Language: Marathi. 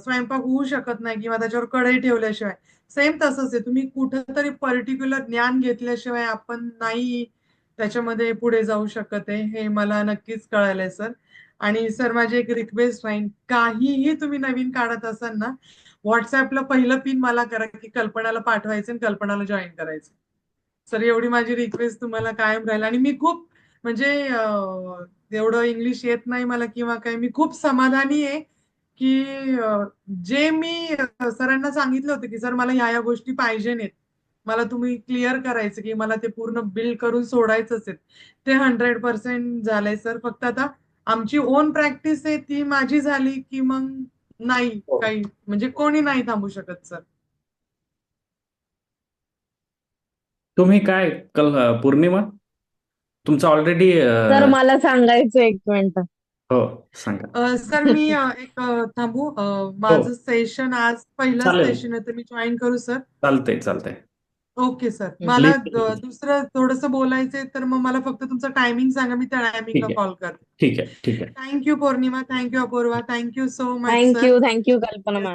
स्वयंपाक होऊ शकत नाही किंवा त्याच्यावर कढई ठेवल्याशिवाय. सेम तसंच आहे. तुम्ही कुठंतरी पर्टिक्युलर ज्ञान घेतल्याशिवाय आपण नाही त्याच्यामध्ये पुढे जाऊ शकत आहे, हे मला नक्कीच कळालंय सर. आणि सर माझी एक रिक्वेस्ट राहील, काहीही तुम्ही नवीन काढत असाल ना, व्हॉट्सअपला पहिलं पिन मला करा की कल्पनाला पाठवायचं आणि कल्पनाला जॉईन करायचं. सर एवढी माझी रिक्वेस्ट तुम्हाला कायम राहील. आणि मी खूप म्हणजे एवढं इंग्लिश येत नाही मला किंवा काय, मी खूप समाधानी आहे की जे मी सरांना सांगितलं होतं की सर मला ह्या गोष्टी पाहिजे नाहीत, मला तुम्ही क्लिअर करायचं की मला ते पूर्ण बिल्ड करून सोडायचंच आहे, ते 100% झालंय सर. फक्त आता आमची ओन प्रॅक्टिस आहे ती माझी झाली की मग नाही हो. काही, म्हणजे कोणी नाही थांबू शकत सर. तुम्ही काय पौर्णिमा, तुमचं ऑलरेडी सर मला सांगायचं एक मिनिट. हो, सांगा. सर मी एक थांबू, हो, माझं सेशन आज पहिलंच चालेल. सेशन आहे तर मी जॉईन करू सर. चालतंय, चालतंय. Okay sir. मला प्लीज. दुसरं थोडंसं बोलायचंय तर मग मला फक्त तुमचं टायमिंग सांगा, मी त्या टायमिंगला ठीक आहे, कॉल करते. ठीक आहे, ठीक आहे. Thank you Pournima, thank you Apurva, thank you so much sir. Thank you Kalpana ma'am.